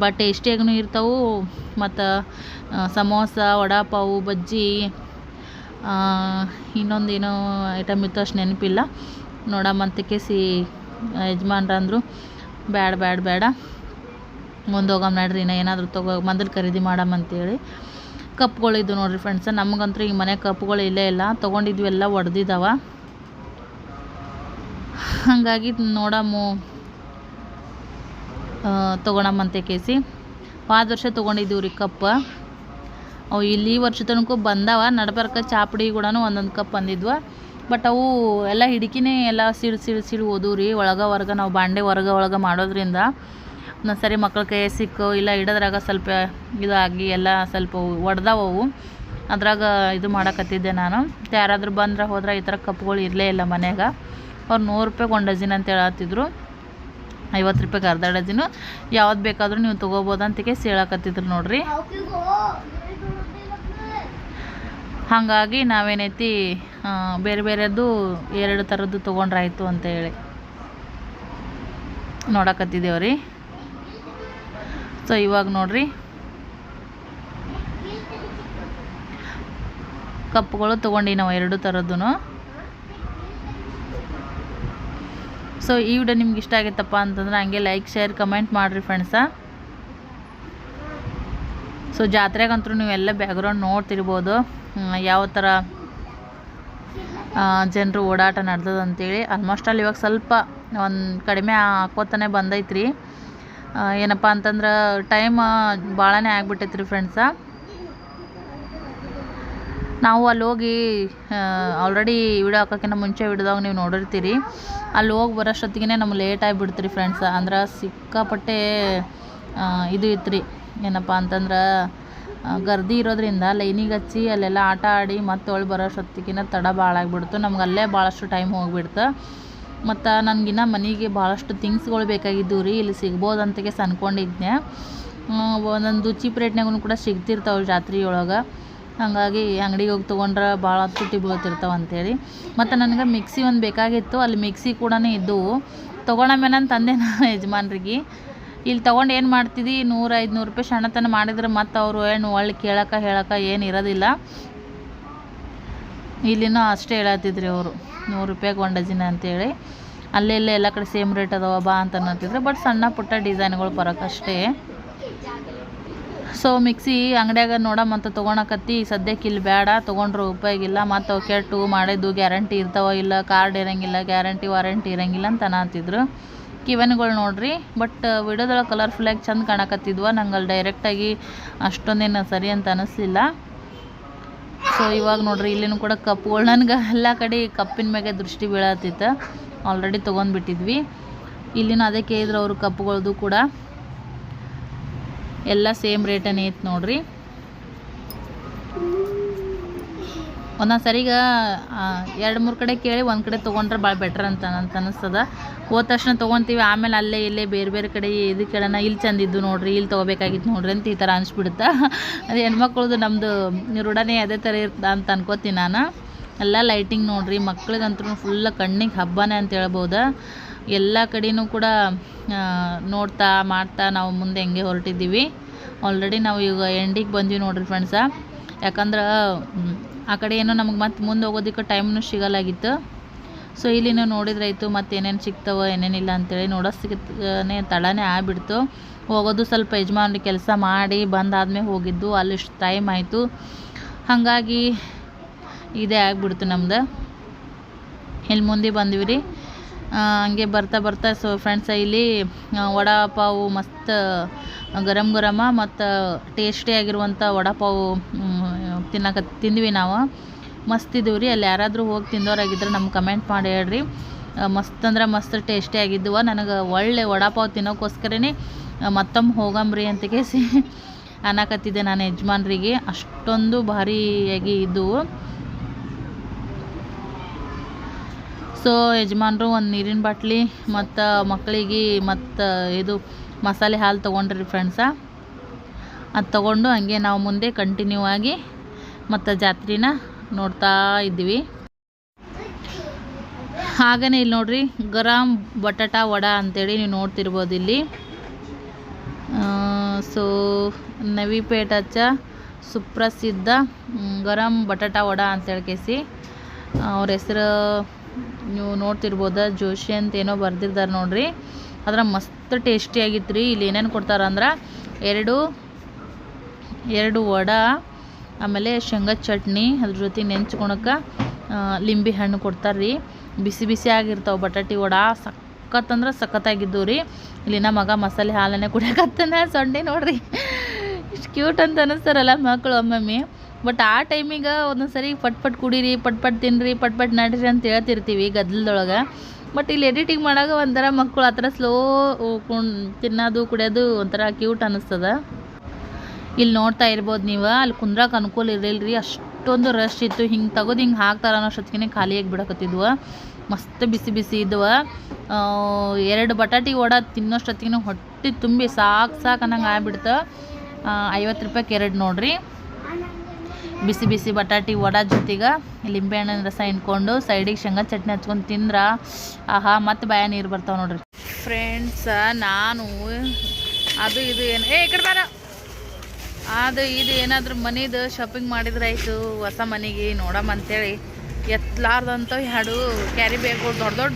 Speaker 2: ಬಟ್ ಟೇಸ್ಟಿಯಾಗೂ ಇರ್ತಾವೆ. ಮತ್ತು ಸಮೋಸ, ವಡಾಪಾವು, ಬಜ್ಜಿ, ಇನ್ನೊಂದು ಏನೋ ಐಟಮ್ ಇತ್ತು, ಅಷ್ಟು ನೆನಪಿಲ್ಲ. ನೋಡಮ್ಮಂತಕ್ಕೆ ಯಜಮಾನ್ರು ಅಂದರು ಬೇಡ ಮುಂದೆ ಹೋಗಮ್ಮ ನಡ್ರಿ, ಇನ್ನು ಏನಾದರೂ ಮೊದಲು ಖರೀದಿ ಮಾಡಮ್ಮಂತೇಳಿ. ಕಪ್ಗಳಿದ್ದು ನೋಡಿರಿ ಫ್ರೆಂಡ್ಸ. ನಮಗಂತೂ ಈ ಮನೆ ಕಪ್ಗಳು ಇಲ್ಲೇ ಇಲ್ಲ, ತೊಗೊಂಡಿದ್ವಿ ಎಲ್ಲ ಒಡೆದಿದ್ದಾವ. ಹಾಗಾಗಿ ನೋಡಮ್ಮ ತೊಗೊಳಮ್ಮಂತೆ ಹೋದ ವರ್ಷ ತೊಗೊಂಡಿದ್ದೀವಿ ರೀ ಕಪ್. ಅವು ಇಲ್ಲಿ ಈ ವರ್ಷ ತನಕ ಬಂದವ. ನಡ್ಬರ್ಕ ಚಾಪಡಿ ಕೂಡ ಒಂದೊಂದು ಕಪ್ ಬಂದಿದ್ವು. ಬಟ್ ಅವು ಎಲ್ಲ ಹಿಡಿಕಿನೇ ಎಲ್ಲ ಸಿಡು ಓದವು ರೀ. ಹೊರಗೆ ನಾವು ಬಾಂಡೆ ಒಳಗೆ ಮಾಡೋದ್ರಿಂದ ಸರಿ ಮಕ್ಳ ಕೈ ಸಿಕ್ಕು ಇಲ್ಲ ಇಡೋದ್ರಾಗ ಸ್ವಲ್ಪ ಇದಾಗಿ ಎಲ್ಲ ಸ್ವಲ್ಪ ಒಡೆದವು. ಅದ್ರಾಗ ಇದು ಮಾಡಕತ್ತಿದ್ದೆ ನಾನು. ಯಾರಾದರೂ ಬಂದ್ರೆ ಹೋದ್ರೆ ಈ ಥರ ಕಪ್ಗಳು ಇರಲೇ ಇಲ್ಲ ಮನೆಯಾಗ. ಅವ್ರು 100 ರೂಪಾಯಿಗೆ 1 ಡಜನ್ ಅಂತ ಹೇಳತ್ತಿದ್ರು. 50 ರೂಪಾಯಿಗೆ ಅರ್ಧ ಡಜನು. ಯಾವ್ದು ಬೇಕಾದರೂ ನೀವು ತೊಗೋಬೋದು ಅಂತಕ್ಕೆ ಹೇಳಕತ್ತಿದ್ರು ನೋಡ್ರಿ. ಹಾಗಾಗಿ ನಾವೇನೈತಿ ಬೇರೆದು 2 ಥರದ್ದು ತೊಗೊಂಡ್ರಾಯ್ತು ಅಂತೇಳಿ ನೋಡಕತ್ತಿದ್ದೇವ್ರಿ. ಸೊ ಇವಾಗ ನೋಡ್ರಿ ಕಪ್ಗಳು ತೊಗೊಂಡು ನಾವು 2 ಥರದ್ದು. ಸೊ ಈ ವಿಡಿಯೋ ನಿಮ್ಗೆ ಇಷ್ಟ ಆಗಿತ್ತಪ್ಪ ಅಂತಂದ್ರೆ ಹಂಗೆ ಲೈಕ್ ಶೇರ್ ಕಮೆಂಟ್ ಮಾಡಿರಿ ಫ್ರೆಂಡ್ಸ. ಸೊ ಜಾತ್ರೆಗಂತೂ ನೀವೆಲ್ಲ ಬ್ಯಾಕ್ಗ್ರೌಂಡ್ ನೋಡ್ತಿರ್ಬೋದು ಯಾವ ಥರ ಜನರು ಓಡಾಟ ನಡೆದದ ಅಂತೇಳಿ. ಆಲ್ಮೋಸ್ಟ್ ಅಲ್ಲಿ ಇವಾಗ ಸ್ವಲ್ಪ ಒಂದು ಕಡಿಮೆ ಹಾಕೋತಾನೆ ಬಂದೈತ್ರಿ. ಏನಪ್ಪ ಅಂತಂದ್ರೆ ಟೈಮ್ ಭಾಳನೇ ಆಗ್ಬಿಟ್ಟೈತ್ರಿ ಫ್ರೆಂಡ್ಸ. ನಾವು ಅಲ್ಲಿ ಹೋಗಿ ಆಲ್ರೆಡಿ ವಿಡಿಯೋ ಹಾಕೋಕ್ಕಿಂತ ಮುಂಚೆ ವಿಡಿಯೋದಾಗ ನೀವು ನೋಡಿರ್ತೀರಿ. ಅಲ್ಲಿ ಹೋಗಿ ಬರೋಷ್ಟೊತ್ತಿಗೆ ನಮ್ಗೆ ಲೇಟ್ ಆಗಿಬಿಡ್ತೀರಿ ಫ್ರೆಂಡ್ಸ. ಅಂದ್ರೆ ಸಿಕ್ಕಾಪಟ್ಟೆ ಇದು ಇತ್ತು ರೀ. ಏನಪ್ಪ ಅಂತಂದ್ರೆ ಗರ್ದಿ ಇರೋದ್ರಿಂದ ಲೈನಿಗೆ ಹಚ್ಚಿ ಅಲ್ಲೆಲ್ಲ ಆಟ ಆಡಿ ಮತ್ತೆ ಒಳಗೆ ಬರೋಷ್ಟೊತ್ತಿಗಿನ ತಡ ಭಾಳ ಆಗಿಬಿಡ್ತು. ನಮ್ಗೆ ಅಲ್ಲೇ ಭಾಳಷ್ಟು ಟೈಮ್ ಹೋಗಿಬಿಡ್ತು. ಮತ್ತು ನನಗಿನ್ನ ಮನೆಗೆ ಭಾಳಷ್ಟು ಥಿಂಗ್ಸ್ಗಳು ಬೇಕಾಗಿದ್ದು ರೀ. ಇಲ್ಲಿ ಸಿಗ್ಬೋದಂತಗೆ ಅನ್ಕೊಂಡಿದ್ದೆ. ಒಂದೊಂದು ಚೀಪ್ ರೇಟ್ನಾಗೂ ಕೂಡ ಸಿಗ್ತಿರ್ತಾವೆ ಜಾತ್ರೆ ಒಳಗೆ. ಹಾಗಾಗಿ ಅಂಗಡಿಗೆ ಹೋಗಿ ತೊಗೊಂಡ್ರೆ ಭಾಳ ತುಟ್ಟಿ ಬೀಳ್ತಿರ್ತಾವೆ ಅಂಥೇಳಿ. ಮತ್ತು ನನಗೆ ಮಿಕ್ಸಿ ಒಂದು ಬೇಕಾಗಿತ್ತು. ಅಲ್ಲಿ ಮಿಕ್ಸಿ ಕೂಡ ಇದ್ದವು. ತೊಗೊಳಮೇನ ತಂದೆ ನಾನು ಯಜಮಾನ್ರಿಗೆ. ಇಲ್ಲಿ ತೊಗೊಂಡು ಏನು ಮಾಡ್ತಿದ್ದಿ, 100-500 ರೂಪಾಯಿ ಸಣ್ಣತನ ಮಾಡಿದ್ರೆ ಮತ್ತು ಅವರು ಏನು ಒಳ್ಳೆ ಹೇಳಕ್ಕೆ ಏನು ಇರೋದಿಲ್ಲ. ಇಲ್ಲಿನೂ ಅಷ್ಟೇ ಹೇಳತ್ತಿದ್ರಿ ಅವರು, 100 ರೂಪಾಯಿಗೆ 1 ಡಜನ್ ಅಂತೇಳಿ. ಅಲ್ಲೇ ಎಲ್ಲ ಕಡೆ ಸೇಮ್ ರೇಟ್ ಅದಾವ ಬಾ ಅಂತ ಅನ್ನತ್ತಿದ್ರು. ಬಟ್ ಸಣ್ಣ ಪುಟ್ಟ ಡಿಸೈನ್ಗಳು ಬರೋಕ್ಕಷ್ಟೇ. So mixie ಅಂಗಡಿಯಾಗ ನೋಡಮ್ಮಂತ ತೊಗೊಳಕತ್ತಿ. ಸದ್ಯಕ್ಕೆ ಇಲ್ಲಿ ಬೇಡ, ತೊಗೊಂಡ್ರೆ ಉಪಯೋಗಿಲ್ಲ, ಮತ್ತು ಅವು ಕೆಟ್ಟು ಮಾಡಿದ್ದು ಗ್ಯಾರಂಟಿ ಇರ್ತಾವ ಇಲ್ಲ, ಕಾರ್ಡ್ ಇರೋಂಗಿಲ್ಲ, ಗ್ಯಾರಂಟಿ ವಾರಂಟಿ ಇರೋಂಗಿಲ್ಲ ಅಂತ ಅನ್ನತ್ತಿದ್ರು. ಕಿವನ್ಗಳು ನೋಡ್ರಿ, ಬಟ್ ವಿಡಿಯೋದೊಳಗೆ ಕಲರ್ಫುಲ್ಲಾಗಿ ಚಂದ ಕಾಣಕತ್ತಿದ್ವ. ನಂಗೆ ಅಲ್ಲಿ ಡೈರೆಕ್ಟಾಗಿ ಅಷ್ಟೊಂದೇನು ಸರಿ ಅಂತ ಅನ್ನಿಸ್ಲಿಲ್ಲ. ಸೊ ಇವಾಗ ನೋಡ್ರಿ ಇಲ್ಲಿನೂ ಕೂಡ ಕಪ್ಗಳು, ನನಗೆ ಎಲ್ಲ ಕಡೆ ಕಪ್ಪಿನ ಮ್ಯಾಗೆ ದೃಷ್ಟಿ ಬೀಳತ್ತಿತ್ತು. ಆಲ್ರೆಡಿ ತೊಗೊಂಡ್ಬಿಟ್ಟಿದ್ವಿ. ಇಲ್ಲಿನೂ ಅದೇ ಕೇಳಿದ್ರು ಅವರು ಕಪ್ಗಳದ್ದು ಕೂಡ ಎಲ್ಲ ಸೇಮ್ ರೇಟನೇ ಐತೆ ನೋಡ್ರಿ. ಒಂದೊಂದು ಸರಿಗೆ 2-3 ಕಡೆ ಕೇಳಿ ಒಂದು ಕಡೆ ತೊಗೊಂಡ್ರೆ ಭಾಳ ಬೆಟ್ರ್ ಅಂತ ಅನ್ನಿಸ್ತದ. ಹೋದ ತಕ್ಷಣ ತೊಗೊತೀವಿ, ಆಮೇಲೆ ಅಲ್ಲೇ ಇಲ್ಲೇ ಬೇರೆ ಕಡೆ ಇದು ಕೇಳೋಣ, ಇಲ್ಲಿ ಚಂದಿದ್ದು ನೋಡ್ರಿ, ಇಲ್ಲಿ ತೊಗೋಬೇಕಾಗಿತ್ತು ನೋಡ್ರಿ ಅಂತ ಈ ಥರ ಅನಿಸ್ಬಿಡುತ್ತೆ. ಅದು ಹೆಣ್ಮಕ್ಳದು ನಮ್ಮದು ರೂಢನೇ ಅದೇ ಥರ ಇರ್ತದೆ ಅಂತ ಅನ್ಕೋತೀನಿ ನಾನು. ಎಲ್ಲ ಲೈಟಿಂಗ್ ನೋಡ್ರಿ, ಮಕ್ಳಿಗಂತೂ ಫುಲ್ಲ ಕಣ್ಣಿಗೆ ಹಬ್ಬನೇ ಅಂತ ಹೇಳ್ಬೋದು. ಎಲ್ಲ ಕಡೆಯೂ ಕೂಡ ನೋಡ್ತಾ ಮಾಡ್ತಾ ನಾವು ಮುಂದೆ ಹೆಂಗೆ ಹೊರಟಿದ್ದೀವಿ. ಆಲ್ರೆಡಿ ನಾವು ಈಗ ಎಂಡಿಗೆ ಬಂದ್ವಿ ನೋಡ್ರಿ ಫ್ರೆಂಡ್ಸ. ಯಾಕಂದ್ರೆ ಆ ಕಡೆ ಏನೋ ನಮಗೆ ಮತ್ತೆ ಮುಂದೆ ಹೋಗೋದಕ್ಕೆ ಟೈಮ್ನೂ ಸಿಗಲಾಗಿತ್ತು. ಸೊ ಇಲ್ಲಿನೂ ನೋಡಿದ್ರಾಯ್ತು ಮತ್ತು ಏನೇನು ಸಿಗ್ತಾವೆ ಏನೇನಿಲ್ಲ ಅಂತೇಳಿ ನೋಡೋದಕ್ಕೆ ತಡನೇ ಆಗ್ಬಿಡ್ತು. ಹೋಗೋದು ಸ್ವಲ್ಪ ಯಜಮಾನ್ರಿಗೆ ಕೆಲಸ ಮಾಡಿ ಬಂದಾದ್ಮೇಲೆ ಹೋಗಿದ್ದು, ಅಲ್ಲಿಷ್ಟು ಟೈಮ್ ಆಯಿತು. ಹಾಗಾಗಿ ಇದೇ ಆಗಿಬಿಡ್ತು ನಮ್ದು. ಇಲ್ಲಿ ಮುಂದೆ ಬಂದ್ವಿ ರೀ. ಹಂಗೆ ಬರ್ತಾ ಸೊ ಫ್ರೆಂಡ್ಸ ಇಲ್ಲಿ ವಡಾ ಪಾವು ಮಸ್ತ್ ಗರಮ ಮತ್ತು ಟೇಸ್ಟಿಯಾಗಿರುವಂಥ ವಡಾ ಪಾವು ತಿಂದ್ವಿ ನಾವು. ಮಸ್ತ್ ಇದ್ದೀವಿ ರೀ. ಅಲ್ಲಿ ಯಾರಾದರೂ ಹೋಗಿ ತಿಂದೋರಾಗಿದ್ರೆ ನಮ್ಗೆ ಕಮೆಂಟ್ ಮಾಡಿ ಹೇಳ್ರಿ. ಮಸ್ತ್ ಅಂದ್ರೆ ಮಸ್ತ್ ಟೇಸ್ಟಿ ಆಗಿದ್ವು. ನನಗೆ ಒಳ್ಳೆ ವಡಾ ಪಾವು ತಿನ್ನೋಕ್ಕೋಸ್ಕರನೇ ಮತ್ತೊಮ್ಮೆ ಹೋಗಂಬ್ರಿ ಅಂತ ಕೇಸಿ ಅನ್ನಕತ್ತಿದ್ದೆ ನಾನು ಯಜಮಾನ್ರಿಗೆ. ಅಷ್ಟೊಂದು ಭಾರಿಯಾಗಿ ಇದ್ದವು. ಸೊ ಯಜಮಾನ್ರು ಒಂದು ನೀರಿನ ಬಾಟ್ಲಿ ಮತ್ತು ಮಕ್ಕಳಿಗೆ ಮತ್ತು ಇದು ಮಸಾಲೆ ಹಾಲು ತೊಗೊಂಡ್ರಿ ಫ್ರೆಂಡ್ಸ. ಅದು ತೊಗೊಂಡು ಹಂಗೆ ನಾವು ಮುಂದೆ ಕಂಟಿನ್ಯೂ ಆಗಿ ಮತ್ತು ಜಾತ್ರೆನ ನೋಡ್ತಾ ಇದ್ದೀವಿ. ಹಾಗೆಯೇ ಇಲ್ಲಿ ನೋಡ್ರಿ ಗರಂ ಬಟಾಟಾ ವಡ ಅಂತೇಳಿ ನೀವು ನೋಡ್ತಿರ್ಬೋದು ಇಲ್ಲಿ. ಸೊ ನವಿಪೇಟಚ್ಚ ಸುಪ್ರಸಿದ್ಧ ಗರಂ ಬಟಾಟಾ ವಡ ಅಂತೇಳಿ ಕೇಸಿ ಅವ್ರ ಹೆಸರು ನೀವು ನೋಡ್ತಿರ್ಬೋದು. ಜೋಶಿ ಅಂತ ಏನೋ ಬರ್ದಿರ್ತಾರೆ ನೋಡ್ರಿ. ಅದ್ರ ಮಸ್ತ್ ಟೇಸ್ಟಿಯಾಗಿತ್ತು ರೀ. ಇಲ್ಲಿ ಏನೇನು ಕೊಡ್ತಾರಂದ್ರೆ ಎರಡು ವಡ, ಆಮೇಲೆ ಶೇಂಗಾ ಚಟ್ನಿ, ಅದ್ರ ಜೊತೆ ನೆಂಚ್ಕೊಳಕ್ಕೆ ಲಿಂಬೆ ಹಣ್ಣು ಕೊಡ್ತಾರೆ ರೀ. ಬಿಸಿ ಆಗಿರ್ತಾವೆ ಬಟಾಟಿ ವಡ. ಸಖತ್ತಂದ್ರೆ ಸಖತ್ತಾಗಿದ್ದು ರೀ. ಇಲ್ಲಿನ ಮಗ ಮಸಾಲೆ ಹಾಲನ್ನೇ ಕುಡಿಯಕತ್ತಾನ. ಸೊಂಡೆ ನೋಡ್ರಿ ಇಷ್ಟು ಕ್ಯೂಟ್ ಅಂತ ಅನ್ನಿಸ್ತಾರಲ್ಲ ಮಕ್ಕಳು ಒಮ್ಮೊಮ್ಮೆ. ಬಟ್ ಆ ಟೈಮಿಗೆ ಒಂದೊಂದು ಸರಿ ಪಟ್ ಕುಡೀರಿ, ಪಟ್ ತಿನ್ನಿರಿ, ಪಟ್ ನಡ್ರಿ ಅಂತ ಹೇಳ್ತಿರ್ತೀವಿ ಗದ್ದಲದೊಳಗೆ. ಬಟ್ ಇಲ್ಲಿ ಎಡಿಟಿಂಗ್ ಮಾಡಾಗ ಒಂಥರ ಮಕ್ಕಳು ಆ ಥರ ಸ್ಲೋ ತಿನ್ನೋದು ಕುಡಿಯೋದು ಒಂಥರ ಕ್ಯೂಟ್ ಅನ್ನಿಸ್ತದ. ಇಲ್ಲಿ ನೋಡ್ತಾ ಇರ್ಬೋದು ನೀವು. ಅಲ್ಲಿ ಕುಂದ್ರಕ್ಕೆ ಅನುಕೂಲ ಇರಲಿಲ್ಲ ರೀ. ಅಷ್ಟೊಂದು ರಶ್ ಇತ್ತು. ಹಿಂಗೆ ತೆಗೆದು ಹಿಂಗೆ ಹಾಕ್ತಾರ ಅನ್ನೋಷ್ಟೊತ್ತಿಗೆ ಖಾಲಿಯಾಗಿ ಬಿಡಕತ್ತಿದ್ವು. ಮಸ್ತ್ ಬಿಸಿ ಇದ್ದವು. 2 ಬಟಾಟಿ ವಡ ತಿನ್ನೋಷ್ಟೊತ್ತಿಗೆ ಹೊಟ್ಟೆ ತುಂಬಿ ಸಾಕು ಅನ್ನಂಗೆ ಆಗ್ಬಿಡ್ತು. 50 ರೂಪಾಯಿಗೆ 2 ನೋಡ್ರಿ. ಬಿಸಿ ಬಟಾಟಿ ವಡ ಜೊತೆಗೆ ಲಿಂಬೆಹಣ್ಣಿನ ರಸ ಹಿಂಡ್ಕೊಂಡು ಸೈಡಿಗೆ ಶೇಂಗಾ ಚಟ್ನಿ ಹಚ್ಕೊಂಡು ತಿಂದ್ರೆ ಆಹಾ ಮತ್ತೆ ಬಾಯ ನೀರು ಬರ್ತಾವೆ ನೋಡ್ರಿ ಫ್ರೆಂಡ್ಸ. ನಾನು ಅದು ಇದು ಏನು ಈ ಕಡೆ ಬಾರ ಅದು ಇದು ಏನಾದರೂ ಮನೆದು ಶಾಪಿಂಗ್ ಮಾಡಿದ್ರೆ ಆಯಿತು ಹೊಸ ಮನೆಗೆ ನೋಡಮ್ಮ ಅಂತೇಳಿ ಎತ್ತಲಾರ್ದಂಥ 2 ಕ್ಯಾರಿ ಬ್ಯಾಗ್ಗಳು ದೊಡ್ಡ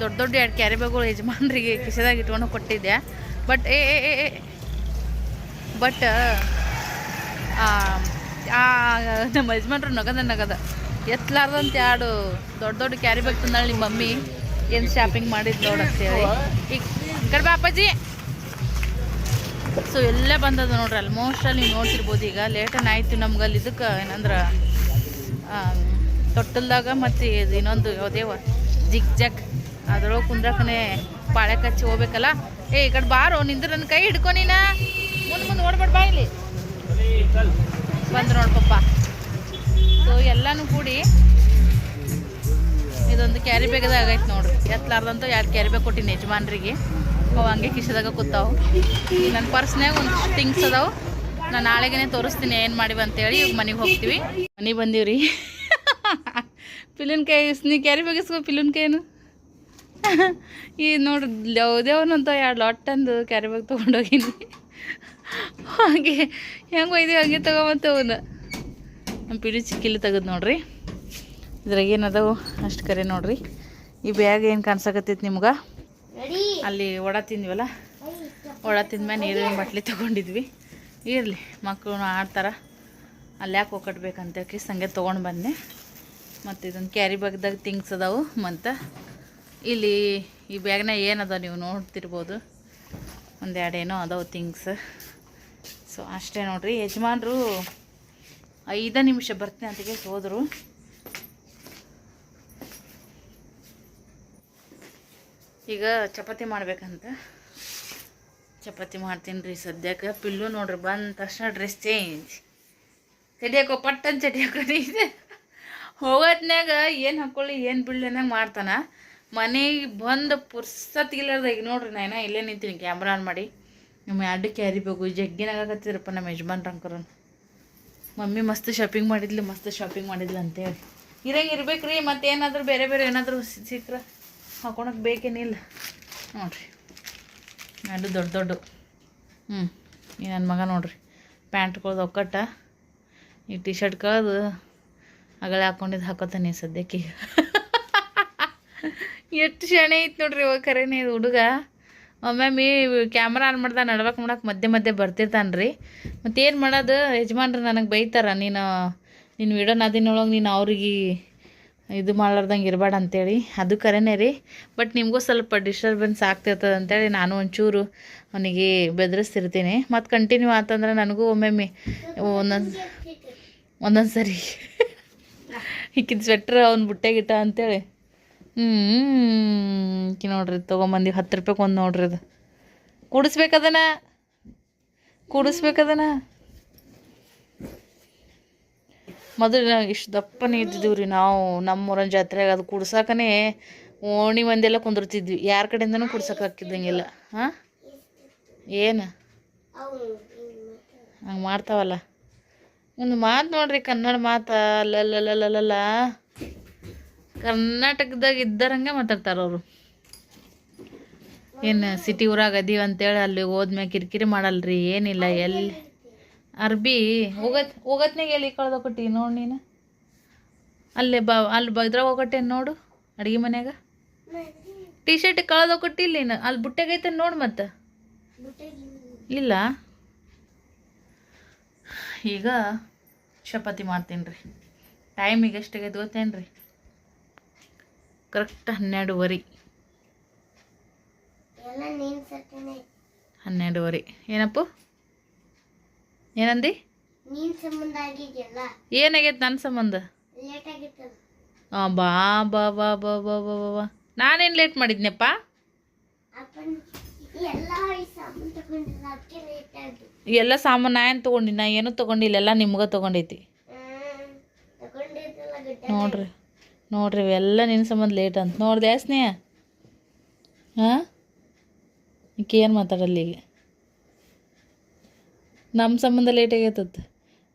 Speaker 2: 2 ಕ್ಯಾರಿ ಬ್ಯಾಗ್ಗಳು ಯಜಮಾನ್ರಿಗೆ ಕಿಸೆದಾಗ ಇಟ್ಕೊಂಡು ಕೊಟ್ಟಿದ್ದೆ. ಬಟ್ ನಮ್ಮ ಯಜಮಾನ್ರು ನಗದ ಎತ್ತಲಾರ್ದಂತ 2 ದೊಡ್ಡ ಕ್ಯಾರಿ ಬ್ಯಾಗ್ ತಂದಾಳೆ ನಿಮ್ಮ ಮಮ್ಮಿ. ಏನು ಶಾಪಿಂಗ್ ಮಾಡಿದ್ದು ನೋಡಂತೇಳಿ. ಈಗ ಕಡೆ ಬಾ ಅಪ್ಪಾಜಿ. ಸೊ ಎಲ್ಲ ಬಂದದ ನೋಡ್ರಿ. ಆಲ್ಮೋಸ್ಟ್ ಅಲ್ಲಿ ನೀವು ನೋಡ್ತಿರ್ಬೋದು. ಈಗ ಲೇಟನ್ ಆಯಿತು ನಮ್ಗೆ ಅಲ್ಲಿ ಇದಕ್ಕೆ ಏನಂದ್ರೆ ತೊಟ್ಟಲ್ದಾಗ ಮತ್ತು ಇದು ಇನ್ನೊಂದು ಯಾವುದೇವ ಜಿಗ್ ಅದ್ರೊಳಗೆ ಕುಂದ್ರಕನೇ ಪಾಳೆ ಕಚ್ಚಿ ಹೋಗ್ಬೇಕಲ್ಲ. ಈ ಕಡೆ ಬಾರೋ ನಿಂದ್ರೆ ನನ್ನ ಕೈ ಹಿಡ್ಕೊ. ನೀನು ಮುಂದೆ ಓಡ್ಬೇಡ ಬಾ ಇಲ್ಲಿ.
Speaker 1: चल
Speaker 2: ಬಂದು ನೋಡಿ ಪಪ್ಪ. ಸೊ ಎಲ್ಲನೂ ಕೂಡಿ ಇದೊಂದು ಕ್ಯಾರಿ ಬ್ಯಾಗದಾಗ ಆಗೈತೆ ನೋಡ್ರಿ. ಎತ್ತಲಾರ್ದಂತೂ 2 ಕ್ಯಾರಿ ಬ್ಯಾಗ್ ಕೊಟ್ಟಿನಿ ಯಜಮಾನ್ರಿಗೆ. ಅವು ಹಂಗೆ ಕಿಶದಾಗ ಕೂತಾವು. ಈಗ ನನ್ನ ಪರ್ಸ್ನಾಗ ಒಂದು ಥಿಂಗ್ಸ್ ಅದಾವು. ನಾನು ನಾಳೆಗೆ ತೋರಿಸ್ತೀನಿ ಏನು ಮಾಡಿವಿ ಅಂತೇಳಿ. ಈಗ ಮನೆಗೆ ಹೋಗ್ತೀವಿ. ಮನೆಗೆ ಬಂದೀವ್ರಿ. ಪಿಲುನ್ಕಾಯಿ ನೀ ಕ್ಯಾರಿ ಬ್ಯಾಗ್ ಇಸ್ಕೊ ಪಿಲುನ್ಕಾಯಿನು. ಈ ನೋಡ್ರಿ ಯಾವ್ದೇವನಂತ 2 ಲಾಟಂದು ಕ್ಯಾರಿ ಬ್ಯಾಗ್ ತೊಗೊಂಡೋಗೀನಿ. ಹಾಗೆ ಹೆಂಗೆ ಒಯ್ದೀವಿ ಹಂಗೆ ತೊಗೊಂಬತ್ತವನ್ನ. ನಮ್ಮ ಪಿಡಿ ಚಿಕ್ಕಿಲಿ ತೆಗೆದು ನೋಡ್ರಿ. ಇದ್ರಾಗ ಏನದಾವು ಅಷ್ಟು ಕರೆ ನೋಡ್ರಿ. ಈ ಬ್ಯಾಗ್ ಏನು ಕಾಣಿಸಕತ್ತೈತಿ ನಿಮ್ಗೆ? ಅಲ್ಲಿ ಒಡ ತಿಂದ್ವಲ್ಲ, ಒಡ ತಿಂದ್ಮೇಲೆ ನೀರಿನ ಬಾಟ್ಲಿ ತೊಗೊಂಡಿದ್ವಿ. ಇರಲಿ ಮಕ್ಕಳು ಆಡ್ತಾರೆ, ಅಲ್ಲಿ ಯಾಕೆ ಹೋಗಟ್ಬೇಕಂತೇಳಿ ಸಂಗೆ ತೊಗೊಂಡು ಬಂದೆ. ಮತ್ತು ಇದೊಂದು ಕ್ಯಾರಿ ಬ್ಯಾಗ್ದಾಗ ಥಿಂಗ್ಸ್ ಅದಾವು. ಮತ್ತು ಇಲ್ಲಿ ಈ ಬ್ಯಾಗ್ನ ಏನದ ನೀವು ನೋಡ್ತಿರ್ಬೋದು. 1-2 ಏನೋ ಅದಾವು ಥಿಂಗ್ಸ್. ಸೊ ಅಷ್ಟೇ ನೋಡ್ರಿ. ಯಜಮಾನ್ರು 5 ನಿಮಿಷ ಬರ್ತೀನಿ ಅಂತಿಗೆ ಹೋದರು. ಈಗ ಚಪಾತಿ ಮಾಡ್ಬೇಕಂತ ಚಪಾತಿ ಮಾಡ್ತೀನಿ ರೀ ಸದ್ಯಕ್ಕೆ. ಪಿಲ್ಲು ನೋಡ್ರಿ ಬಂದ ತಕ್ಷಣ ಡ್ರೆಸ್ ಚೇಂಜ್. ಚಡಿಯಾಕೋ ಪಟ್ಟನ್ ಚಡಿಯಾಕೋನಿ ಹೋಗೋತ್ನಾಗ ಏನು ಹಾಕ್ಕೊಳ್ಳಿ ಏನು ಬಿಡ್ಲಿ ಅನ್ನಂಗೆ ಮಾಡ್ತಾನೆ. ಮನೆಗೆ ಬಂದು ಪುರ್ಸತ್ತಿಗಿಲ್ಲಾರ್ದ ಈಗ ನೋಡ್ರಿ ನಾನು ಇಲ್ಲೇ ನಿಂತೀನಿ ಕ್ಯಾಮ್ರಾ ಆನ್ ಮಾಡಿ. ನಮ್ಮ 2 ಕ್ಯಾರಿ ಬೇಕು ಜಗ್ಗಿನಾಗತ್ತಿರಪ್ಪ ನಮ್ಮ ಯಜಮಾನ್ರ ಅಂಕರು. ಮಮ್ಮಿ ಮಸ್ತ್ ಶಾಪಿಂಗ್ ಮಾಡಿದ್ಲು ಅಂತೇಳಿ. ಇರ್ಬೇಕು ರೀ. ಮತ್ತೇನಾದರೂ ಬೇರೆ ಏನಾದರೂ ಸಿಕ್ಕರೆ ಹಾಕೊಳಕ್ಕೆ ಬೇಕೇನಿಲ್ಲ ನೋಡ್ರಿ. 2 ದೊಡ್ಡ ಈ ನನ್ನ ಮಗ ನೋಡ್ರಿ ಪ್ಯಾಂಟ್ ಕಳ್ದು ಒಕ್ಕಟ್ಟ ಈ ಟಿ ಶರ್ಟ್ ಕಳ್ದು ಅಗಳೆ ಹಾಕ್ಕೊಂಡಿದ್ದು ಹಾಕೋತಾನೆ ಸದ್ಯಕ್ಕೆ. ಎಷ್ಟು ಶಾಣೆ ಐತೆ ನೋಡ್ರಿ ಇವಾಗ ಖರೇನೆ ಇದು ಹುಡುಗ. ಒಮ್ಮೊಮ್ಮೆ ಕ್ಯಾಮ್ರಾ ಆನ್ ಮಾಡ್ದ ನಡ್ಬೇಕು ಮಾಡಕ್ಕೆ ಮಧ್ಯೆ ಬರ್ತಿರ್ತಾನೆ ರೀ. ಮತ್ತೇನು ಮಾಡೋದು, ಯಜಮಾನ್ರು ನನಗೆ ಬೈತಾರ, ನೀನು ವಿಡಿಯೋ ನಾದಿನೊಳಗೆ ನೀನು ಅವ್ರಿಗೆ ಇದು ಮಾಡ್ಲಾರ್ದಂಗೆ ಇರಬೇಡ ಅಂತೇಳಿ. ಅದು ಕರೆನೇ ರೀ. ಬಟ್ ನಿಮಗೂ ಸ್ವಲ್ಪ ಡಿಸ್ಟರ್ಬೆನ್ಸ್ ಆಗ್ತಿರ್ತದೆ ಅಂತೇಳಿ ನಾನು ಒಂಚೂರು ಅವನಿಗೆ ಬೆದರಿಸ್ತಿರ್ತೀನಿ. ಮತ್ತು ಕಂಟಿನ್ಯೂ ಆತಂದ್ರೆ ನನಗೂ ಒಮ್ಮೊಮ್ಮೆ ಒಂದೊಂದು ಸರಿ ಈಕಿದ ಸ್ವೆಟ್ರ್ ಅವ್ನು ಬುಟ್ಟೆಗಿಟ್ಟ ಅಂತೇಳಿ ನೋಡ್ರಿ ತೊಗೊಂಬಂದು 10 ರೂಪಾಯಿಗೆ ಒಂದು ನೋಡ್ರಿ. ಅದು ಕೂಡಿಸ್ಬೇಕದನ ಮೊದಲು ಇಷ್ಟು ದಪ್ಪನೇ ಇದ್ದಿದ್ದೀವಿ ರೀ ನಾವು. ನಮ್ಮೂರನ ಜಾತ್ರೆಗೆ ಅದು ಕುಡ್ಸಕ್ಕನೇ ಓಣಿ ಮಂದಿಯೆಲ್ಲ ಕುಂದಿರ್ತಿದ್ವಿ. ಯಾರ ಕಡೆಯಿಂದನೂ ಕುಡ್ಸಕ್ಕೆ ಹಾಕಿದ್ದಂಗಿಲ್ಲ. ಹಾಂ ಏನು ಹಂಗೆ ಮಾಡ್ತಾವಲ್ಲ. ಒಂದು ಮಾತು ನೋಡ್ರಿ, ಕನ್ನಡ ಮಾತು ಅಲ್ಲಲ್ಲ ಕರ್ನಾಟಕದಾಗ ಇದ್ದಾರಂಗೆ ಮಾತಾಡ್ತಾರೆ ಅವರು. ಏನು ಸಿಟಿ ಊರಾಗ ಅದೀವಿ ಅಂತೇಳಿ ಅಲ್ಲಿ ಹೋದ್ಮ್ಯಾಗ ಕಿರಿಕಿರಿ ಮಾಡಲ್ರಿ, ಏನಿಲ್ಲ. ಎಲ್ಲಿ ಅರ್ಬಿ ಹೋಗತ್ನಾಗ ಎಲ್ಲಿ ಕಳ್ದೊಕೊಟ್ಟಿ ನೋಡಿ ನೀನು. ಅಲ್ಲಿ ಇದ್ರಾಗ ಹೋಗಟ್ಟೇನು ನೋಡು ಅಡುಗೆ ಮನ್ಯಾಗ. ಟಿ ಶರ್ಟ್ ಕಳ್ದೊಕೊಟ್ಟಿಲ್ಲ ನೀನು. ಅಲ್ಲಿ ಬುಟ್ಟೆಗೈತೆ ನೋಡಿ. ಮತ್ತು ಇಲ್ಲ. ಈಗ ಚಪಾತಿ ಮಾಡ್ತೀನಿ ರೀ. ಟೈಮಿಗೆ ಎಷ್ಟಾಗೈತೆ ಗೊತ್ತೇನು ರೀ? ಕರೆಕ್ಟ್ 12:15. 12:15. ಏನಪ್ಪ ಏನಂದಿ? ಏನಾಗೈತೆ ನನ್ನ ಸಂಬಂಧ? ಬಾ ಬಾ ಬಾ ಬಾ ಬಾ ಬಾ ಬಾ ನಾನೇನು ಲೇಟ್ ಮಾಡಿದ್ನಪ್ಪ? ಎಲ್ಲ ಸಾಮಾನು ನಾ ಏನು ತೊಗೊಂಡಿನಿ? ನಾ ಏನೂ ತೊಗೊಂಡಿಲ್ಲ, ಎಲ್ಲ ನಿಮ್ಗೆ ತೊಗೊಂಡೈತಿ ನೋಡ್ರಿ ಇವೆಲ್ಲ ನಿನ್ನ ಸಂಬಂಧ ಲೇಟ್ ಅಂತ ನೋಡ್ದೆ ಸ್ನೇಹ. ಹಾಂ ಈಕೆ ಏನು ಮಾತಾಡಲ್ಲ ಈಗ. ನಮ್ಮ ಸಂಬಂಧ ಲೇಟ್ ಆಗೈತತ್.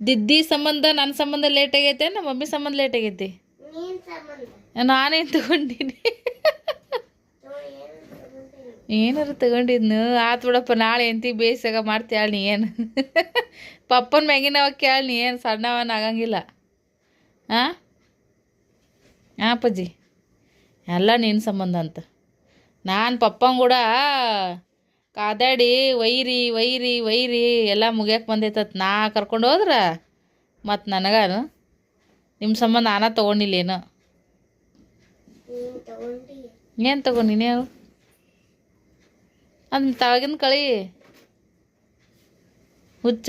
Speaker 2: ದಿದ್ದಿ ಸಂಬಂಧ ನನ್ನ ಸಂಬಂಧ ಲೇಟ್ ಆಗೈತೆ, ನಮ್ಮ ಮಮ್ಮಿ ಸಂಬಂಧ ಲೇಟ್ ಆಗೈತಿ. ನಾನೇನು ತಗೊಂಡಿನಿ? ಏನಾರು ತಗೊಂಡಿದ್ನು ಆತು ಬಿಡಪ್ಪ. ನಾಳೆ ಎಂತಿ ಬೇಯಿಸಾಗ ಮಾಡ್ತೀಯಾಳ ನೀ? ಏನು ಪಪ್ಪನ ಮ್ಯಾಗಿನವ ಕೇಳ ನೀ? ಏನು ಸಣ್ಣವನ ಆಗಂಗಿಲ್ಲ. ಹಾಂ ಅಪ್ಪಾಜಿ ಎಲ್ಲ ನಿನ್ನ ಸಂಬಂಧ ಅಂತ. ನಾನು ಪಪ್ಪನ ಕೂಡ ಕಾದಾಡಿ ವೈರಿ ಎಲ್ಲ ಮುಗಿಯಕ್ಕೆ ಬಂದೈತತ್. ನಾ ಕರ್ಕೊಂಡು ಹೋದ್ರೆ ಮತ್ತು ನನಗಾನು ನಿಮ್ಮ ಸಂಬಂಧ ನಾನಾ ತೊಗೊಂಡಿಲ್ಲೇನು? ಏನು ತೊಗೊಂಡಿನಿ ಹೇಳು? ಅದನ್ನ ತಳಗಿನ ಕಳಿ ಹುಚ್ಚ.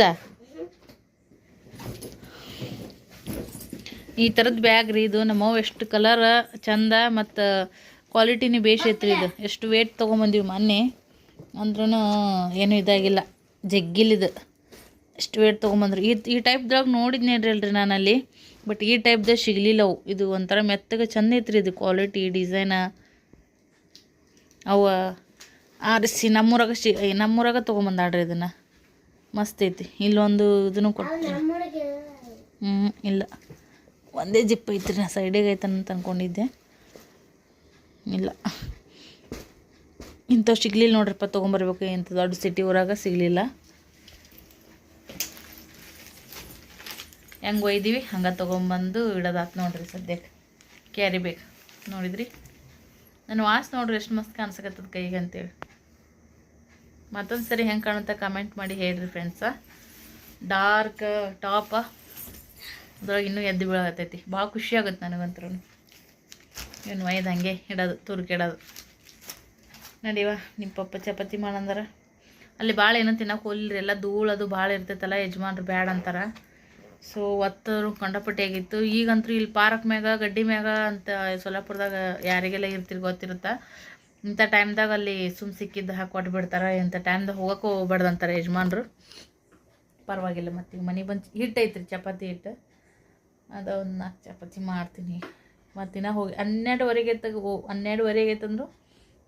Speaker 2: ಈ ಥರದ್ದು ಬ್ಯಾಗ್ ರೀ ಇದು. ನಮ್ಮವು ಎಷ್ಟು ಕಲರ್ ಚಂದ ಮತ್ತು ಕ್ವಾಲಿಟಿನೇ ಬೇಷ್ ಐತ್ರಿ ಇದು. ಎಷ್ಟು ವೇಟ್ ತೊಗೊಂಬಂದೀವಿ ಮೊನ್ನೆ ಅಂದ್ರೂ ಏನೂ ಇದಾಗಿಲ್ಲ, ಜಗ್ಗಿಲಿದು. ಎಷ್ಟು ವೇಟ್ ತೊಗೊಂಬಂದ್ರು. ಈ ಟೈಪ್ದಾಗ ನೋಡಿದ್ನೇ ಅಲ್ರಿ ನಾನು ಅಲ್ಲಿ, ಬಟ್ ಈ ಟೈಪ್ದಾಗ ಸಿಗಲಿಲ್ಲ ಅವು. ಇದು ಒಂಥರ ಮೆತ್ತಗೆ ಚಂದ ಐತ್ರಿ ಇದು ಕ್ವಾಲಿಟಿ ಡಿಸೈನ. ಅವ ಆರಿಸಿ ನಮ್ಮೂರಾಗ ತೊಗೊಂಬಂದಾಡ್ರಿ ಇದನ್ನು. ಮಸ್ತ್ ಐತಿ. ಇಲ್ಲೊಂದು ಇದನ್ನು ಕೊಟ್ಟು ಇಲ್ಲ ಒಂದೇ ಜಿಪ್ ಐತ್ರಿ. ನಾ ಸೈಡಿಗೆ ಐತಂತ ಅಂದ್ಕೊಂಡಿದ್ದೆ, ಇಲ್ಲ ಇಂಥವು ಸಿಗ್ಲಿಲ್ಲ ನೋಡ್ರಿಪ್ಪ. ತೊಗೊಂಬರ್ಬೇಕು. ಇಂಥ ದೊಡ್ಡ ಸಿಟಿ ಊರಾಗ ಸಿಗಲಿಲ್ಲ. ಹೆಂಗೆ ಒಯ್ದೀವಿ ಹಂಗೆ ತೊಗೊಂಬಂದು ಇಡೋದಾತು ನೋಡ್ರಿ. ಸದ್ಯಕ್ಕೆ ಕ್ಯಾರಿ ಬೇಕು ನೋಡಿದ್ರಿ. ನನ್ನ ವಾಸ್ ನೋಡ್ರಿ ಎಷ್ಟು ಮಸ್ತ್ ಕಾಣಿಸಕತ್ತದ ಕೈಗೆ ಅಂತೇಳಿ. ಮತ್ತೊಂದು ಸರಿ ಹೆಂಗೆ ಕಾಣುತ್ತೆ ಕಮೆಂಟ್ ಮಾಡಿ ಹೇಳ್ರಿ ಫ್ರೆಂಡ್ಸ. ಡಾರ್ಕ್ ಟಾಪ ಅದ್ರೊಳಗೆ ಇನ್ನೂ ಎದ್ದು ಬೀಳಾಗತ್ತೈತಿ. ಭಾಳ ಖುಷಿ ಆಗುತ್ತೆ ನನಗಂತೂ. ಏನು ಒಯ್ದು ಹಂಗೆ ಇಡೋದು, ತುರ್ಕಿಡೋದು. ನಡಿವ ನಿಮ್ಮ ಪಪ್ಪ ಚಪಾತಿ ಮಾಡಂದಾರ. ಅಲ್ಲಿ ಭಾಳ ಏನೋ ತಿನ್ನೋಕೆ ಹೋಲಿಲ್ರಿ, ಎಲ್ಲ ಧೂಳದು ಭಾಳ ಇರ್ತೈತಲ್ಲ, ಯಜಮಾನ್ರು ಬ್ಯಾಡ ಅಂತಾರೆ. ಸೊ ಒತ್ತರು ಕಂಡಪಟ್ಟಿ ಆಗಿತ್ತು. ಈಗಂತೂ ಇಲ್ಲಿ ಪಾರ್ಕ್ ಮ್ಯಾಗ ಗಡ್ಡಿ ಮ್ಯಾಗ ಅಂತ ಸೊಲ್ಲಾಪುರದಾಗ ಯಾರಿಗೆಲ್ಲ ಇರ್ತೀರಿ ಗೊತ್ತಿರುತ್ತೆ. ಇಂಥ ಟೈಮ್ದಾಗ ಅಲ್ಲಿ ಸಿಕ್ಕಿದ್ದು ಹಾಕಿ ಬಿಡ್ತಾರೆ. ಇಂಥ ಟೈಮ್ದಾಗ ಹೋಗೋಕೆ ಹೋಗ್ಬಾರ್ದು ಅಂತಾರೆ ಯಜಮಾನ್ರು. ಪರವಾಗಿಲ್ಲ. ಮತ್ತು ಈಗ ಮನೆಗೆ ಬಂದು ಹಿಟ್ಟು ಐತ್ರಿ, ಚಪಾತಿ ಹಿಟ್ಟು. ಅದು ಒಂದು 4 ಚಪಾತಿ ಮಾಡ್ತೀನಿ. ಮತ್ತಿನ್ನ ಹೋಗಿ 12:30 ಐತಂದ್ರು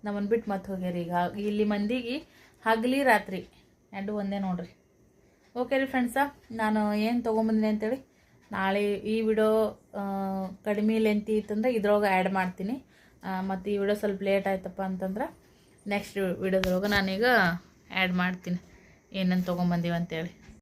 Speaker 2: ನಮ್ಮನ್ನು ಬಿಟ್ಟು ಮತ್ತೆ ಹೋಗ್ಯಾರ. ಈಗ ಇಲ್ಲಿ ಮಂದಿಗೆ ಹಗಲಿ ರಾತ್ರಿ 2 ಒಂದೇ ನೋಡ್ರಿ. ಓಕೆ ರೀ ಫ್ರೆಂಡ್ಸ, ನಾನು ಏನು ತೊಗೊಂಬಂದಿನಿ ಅಂತೇಳಿ ನಾಳೆ ಈ ವಿಡಿಯೋ ಕಡಿಮೆ ಲೆಂತಿ ಇತ್ತಂದ್ರೆ ಇದ್ರೊಳಗೆ ಆ್ಯಡ್ ಮಾಡ್ತೀನಿ. ಮತ್ತು ಈ ವಿಡಿಯೋ ಸ್ವಲ್ಪ ಲೇಟ್ ಆಯ್ತಪ್ಪ ಅಂತಂದ್ರೆ ನೆಕ್ಸ್ಟ್ ವಿಡಿಯೋದೊಳಗೆ ನಾನೀಗ ಆ್ಯಡ್ ಮಾಡ್ತೀನಿ ಏನೇನು ತೊಗೊಂಬಂದೀವಿ ಅಂತೇಳಿ.